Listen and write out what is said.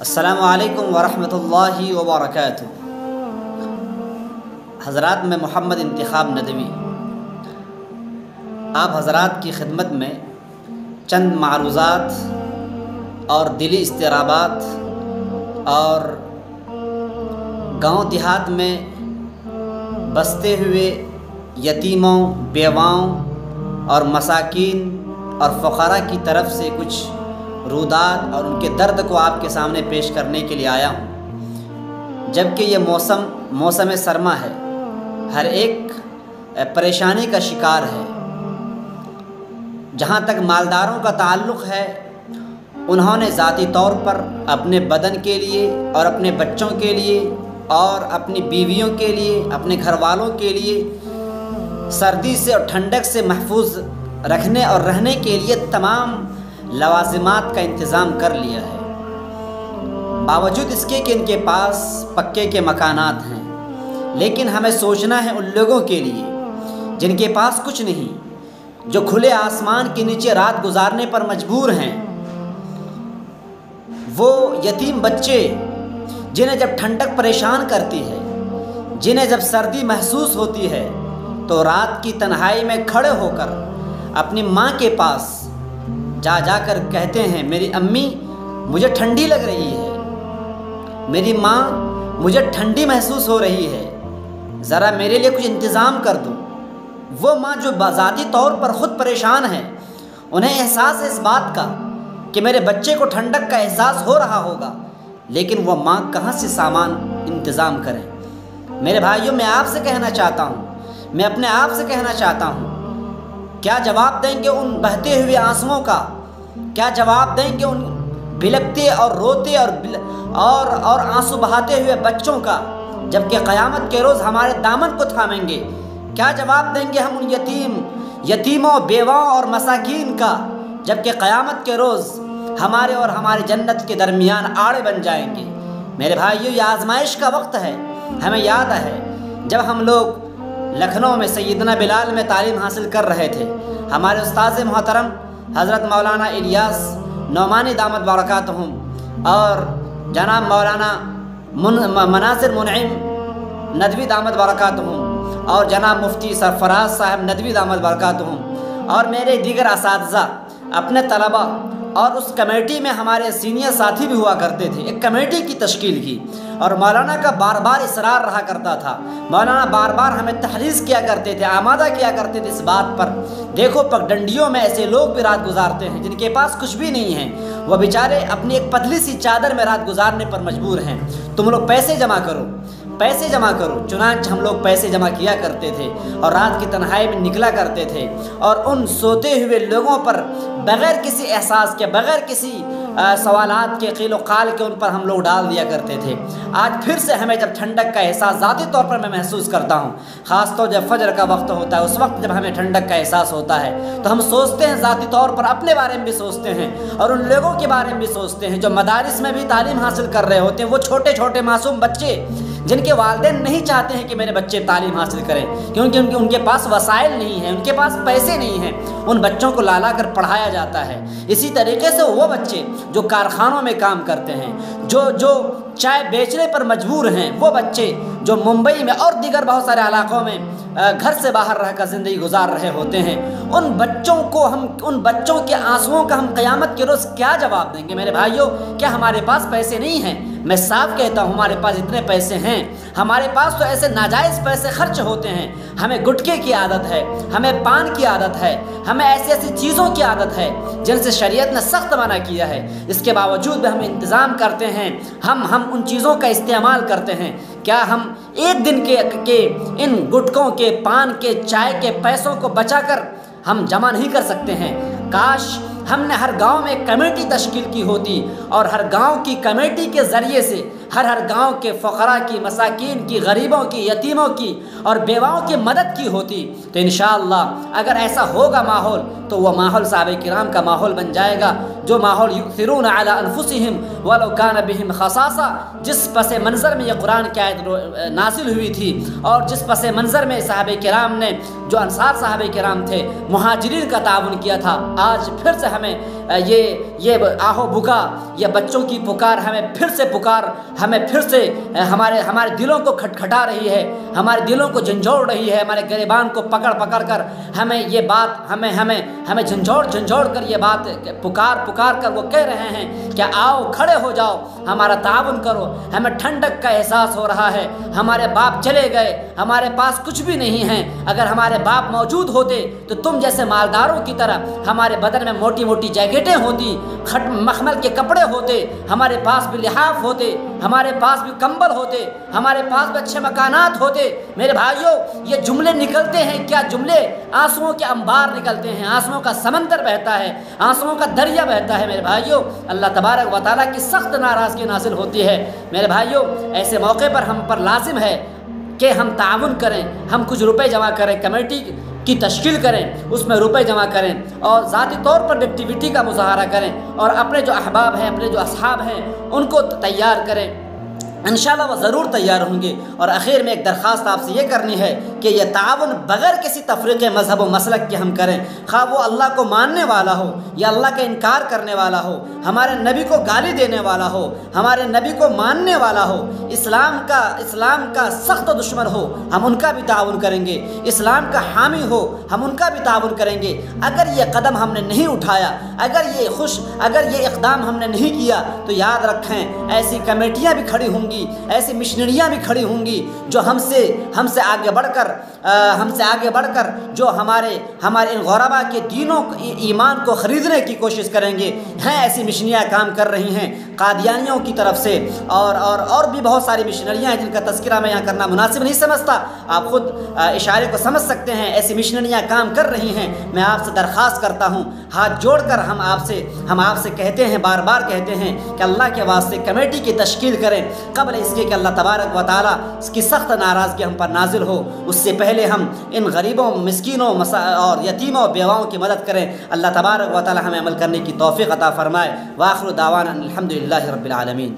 السلام علیکم ورحمۃ اللہ وبرکاتہ۔ حضرات، میں محمد انتخاب ندوی آپ حضرات کی خدمت میں چند معروضات اور دلی اضطرابات اور گاؤں دیہات میں بستے ہوئے یتیموں، بیواؤں اور مساکین اور فقراء کی طرف سے کچھ رودات اور ان کے درد کو آپ کے سامنے پیش کرنے کے لیے آیا ہوں۔ جبکہ یہ موسم سرما ہے، ہر ایک پریشانی کا شکار ہے۔ جہاں تک مالداروں کا تعلق ہے، انہوں نے ذاتی طور پر اپنے بدن کے لیے اور اپنے بچوں کے لیے اور اپنی بیویوں کے لیے، اپنے گھر والوں کے لیے سردی سے اور ٹھنڈک سے محفوظ رکھنے اور رہنے کے لیے تمام لوازمات کا انتظام کر لیا ہے۔ باوجود اس کے کہ ان کے پاس پکے کے مکانات ہیں، لیکن ہمیں سوچنا ہے ان لوگوں کے لیے جن کے پاس کچھ نہیں، جو کھلے آسمان کے نیچے رات گزارنے پر مجبور ہیں۔ وہ یتیم بچے جنہیں جب ٹھنڈک پریشان کرتی ہے، جنہیں جب سردی محسوس ہوتی ہے، تو رات کی تنہائی میں کھڑے ہو کر اپنی ماں کے پاس جا کر کہتے ہیں، میری امی مجھے ٹھنڈی لگ رہی ہے، میری ماں مجھے ٹھنڈی محسوس ہو رہی ہے، ذرا میرے لیے کچھ انتظام کر دو۔ وہ ماں جو ذاتی طور پر خود پریشان ہے، انہیں احساس ہے اس بات کا کہ میرے بچے کو ٹھنڈک کا احساس ہو رہا ہوگا، لیکن وہ ماں کہاں سے سامان انتظام کرے۔ میرے بھائیوں، میں آپ سے کہنا چاہتا ہوں، میں اپنے آپ سے کہنا چاہتا ہوں، کیا جواب دیں گے ان بہتے ہوئے آنسوؤں کا؟ کیا جواب دیں گے ان بلکتے اور روتے اور آنسو بہاتے ہوئے بچوں کا، جبکہ قیامت کے روز ہمارے دامن کو تھامیں گے؟ کیا جواب دیں گے ہم ان یتیموں، بیواؤں اور مساکین کا، جبکہ قیامت کے روز ہمارے اور ہماری جنت کے درمیان آڑے بن جائیں گے؟ میرے بھائیو، یہ آزمائش کا وقت ہے۔ ہمیں یاد ہے جب ہم لوگ لکھنؤ میں سیدنا بلال میں تعلیم حاصل کر رہے تھے، ہمارے استاذ محترم حضرت مولانا الیاس نعمانی دامت برکاتہم اور جناب مولانا مناظر منعم ندوی دامت برکاتہم اور جناب مفتی سرفراز صاحب ندوی دامت برکاتہم اور میرے دیگر اساتذہ، اپنے طلباء اور اس کمیٹی میں ہمارے سینئر ساتھی بھی ہوا کرتے تھے، ایک کمیٹی کی تشکیل کی، اور مولانا کا بار بار اصرار رہا کرتا تھا۔ مولانا بار بار ہمیں تحریض کیا کرتے تھے، آمادہ کیا کرتے تھے اس بات پر، دیکھو پگڈنڈیوں میں ایسے لوگ بھی رات گزارتے ہیں جن کے پاس کچھ بھی نہیں ہے، وہ بیچارے اپنی ایک پتلی سی چادر میں رات گزارنے پر مجبور ہیں، تم لوگ پیسے جمع کرو، پیسے جمع کرو۔ چنانچہ ہم لوگ پیسے جمع کیا کرتے تھے اور رات کی تنہائی میں نکلا کرتے تھے، اور ان سوتے ہوئے لوگوں پر بغیر کسی احساس کے، بغیر کسی سوالات کے، قیل و قال کے ان پر ہم لوگ ڈال دیا کرتے تھے۔ آج پھر سے ہمیں جب ٹھنڈک کا احساس ذاتی طور پر میں محسوس کرتا ہوں، خاص طور جب فجر کا وقت ہوتا ہے، اس وقت جب ہمیں ٹھنڈک کا احساس ہوتا ہے، تو ہم سوچتے ہیں، ذاتی طور پر اپنے بارے میں بھی سوچتے ہیں اور ان لوگوں کے بارے میں بھی سوچتے ہیں جو مدارس میں بھی تعلیم حاصل کر رہے ہوتے ہیں، وہ چھوٹے چھوٹے معصوم بچے جن کے والدین نہیں چاہتے ہیں کہ میرے بچے تعلیم حاصل کریں، کیونکہ ان کے پاس وسائل نہیں ہیں، ان کے پاس پیسے نہیں ہیں، ان بچوں کو لا کر پڑھایا جاتا ہے۔ اسی طریقے سے وہ بچے جو کارخانوں میں کام کرتے ہیں، جو چائے بیچنے پر مجبور ہیں، وہ بچے جو ممبئی میں اور دیگر بہت سارے علاقوں میں گھر سے باہر رہ کر زندگی گزار رہے ہوتے ہیں، ان بچوں کے آنسوؤں کا ہم قیامت کے روز کیا جواب دیں گے؟ میرے بھائیوں، کیا ہمارے پاس پیسے نہیں ہیں؟ میں صاف کہتا ہوں، ہمارے پاس اتنے پیسے ہیں، ہمارے پاس تو ایسے ناجائز پیسے خرچ ہوتے ہیں۔ ہمیں گٹکے کی عادت ہے، ہمیں پان کی عادت ہے، ہمیں ایسی چیزوں کی عادت ہے جن سے شریعت نے سخت منع کیا ہے، اس کے باوجود بھی ہم انتظام کرتے ہیں، ہم ان چیزوں کا استعمال کرتے ہیں۔ کیا ہم ایک دن کے ان گٹکوں کے، پان کے، چائے کے پیسوں کو بچا کر ہم جمع نہیں کر سکتے ہیں؟ کاش ہم نے ہر گاؤں میں کمیٹی تشکیل کی ہوتی اور ہر گاؤں کی کمیٹی کے ذریعے سے ہر گاؤں کے فقراء کی، مساکین کی، غریبوں کی، یتیموں کی اور بیواؤں کی مدد کی ہوتی، تو انشاءاللہ اگر ایسا ہوگا ماحول، تو وہ ماحول صحابہ کرام کا ماحول بن جائے گا، جو ماحول یؤثرون علی انفسہم ولو کان بہم خصاصہ، جس پس منظر میں یہ قرآن کی آیت نازل ہوئی تھی، اور جس پس منظر میں صحابہ کرام نے، جو انصار صحابہ کرام تھے، مہاجرین کا تعاون کیا تھا، آج پھر سے ہمیں یہ آہو بکا، یہ بچوں کی پکار ہمیں پھر سے ہمارے دلوں کو کھٹکھٹا رہی ہے، ہمارے دلوں کو جھنجھوڑ رہی ہے، ہمارے گریبان کو پکڑ کر ہمیں یہ بات ہمیں جھنجھوڑ کر یہ بات پکار کر وہ کہہ رہے ہیں کہ آؤ کھڑے ہو جاؤ، ہمارا تعاون کرو۔ ہمیں ٹھنڈک کا احساس ہو رہا ہے، ہمارے باپ چلے گئے، ہمارے پاس کچھ بھی نہیں ہے۔ اگر ہمارے باپ موجود ہوتے تو تم جیسے مالداروں کی طرح ہمارے بدن میں موٹی موٹی جیکٹیں ہوتی، مخمل کے کپڑے ہوتے، ہمارے پاس بھی لحاف ہوتے، ہمارے پاس بھی کمبل ہوتے، ہمارے پاس بھی اچھے مکانات ہوتے۔ میرے بھائیوں، یہ جملے نکلتے ہیں کیا؟ جملے آنسوؤں کے انبار نکلتے ہیں، آنسوؤں کا سمندر بہتا ہے، آنسوؤں کا دریا بہتا ہے۔ میرے بھائیوں، اللہ تبارک و تعالیٰ کی سخت ناراضگی نازل ہوتی ہے۔ میرے بھائیوں، ایسے موقع پر ہم پر لازم ہے کہ ہم تعاون کریں، ہم کچھ روپے جمع کریں، کمیٹی کی تشکیل کریں، اس میں روپے جمع کریں اور ذاتی طور پر ایکٹیویٹی کا مظاہرہ کریں اور اپنے جو احباب ہیں، اپنے جو اصحاب ہیں، ان کو تیار کریں۔ انشاءاللہ وہ ضرور تیار ہوں گے۔ اور آخر میں ایک درخواست آپ سے یہ کرنی ہے کہ یہ تعاون بغیر کسی تفریق مذہب و مسلک کے ہم کریں، خواہ وہ اللہ کو ماننے والا ہو یا اللہ کا انکار کرنے والا ہو، ہمارے نبی کو گالی دینے والا ہو، ہمارے نبی کو ماننے والا ہو، اسلام کا سخت دشمن ہو، ہم ان کا بھی تعاون کریں گے، اسلام کا حامی ہو، ہم ان کا بھی تعاون کریں گے۔ اگر یہ قدم ہم نے نہیں اٹھایا، اگر یہ اقدام ہم نے نہیں کیا تو یاد رکھیں ایسی کمیٹیاں بھی کھڑی ہوں گی، ایسی مشنریاں بھی کھڑی ہوں گی جو ہم سے آگے بڑھ کر جو ہمارے ان غربا کے دینوں ایمان کو خریدنے کی کوشش کریں گے۔ ہیں ایسی مشنریاں کام کر رہی ہیں قادیانیوں کی طرف سے، اور بھی بہت ساری مشنریاں ہیں جن کا تذکرہ میں یہاں کرنا مناسب نہیں سمجھتا، آپ خود اشارے کو سمجھ سکتے ہیں۔ ایسی مشنریاں کام کر رہی ہیں۔ میں آپ سے درخواست کرتا ہوں، ہاتھ جوڑ کر ہم آپ سے کہتے ہیں، بار بار کہتے ہیں کہ اللہ کے واسطے کمیٹی کی تشکیل کریں قبل اس کے کہ اللہ تبارک و تعالیٰ اس کی سخت ناراضگی ہم پر نازل ہو۔ اس سے پہلے ہم ان غریبوں، مسکینوں اور یتیموں بیواؤں کی مدد کریں۔ اللہ تبارک و تعالیٰ ہمیں عمل کرنے کی توفیق عطا فرمائے۔ وآخر دعوانا الحمدللہ رب العالمین۔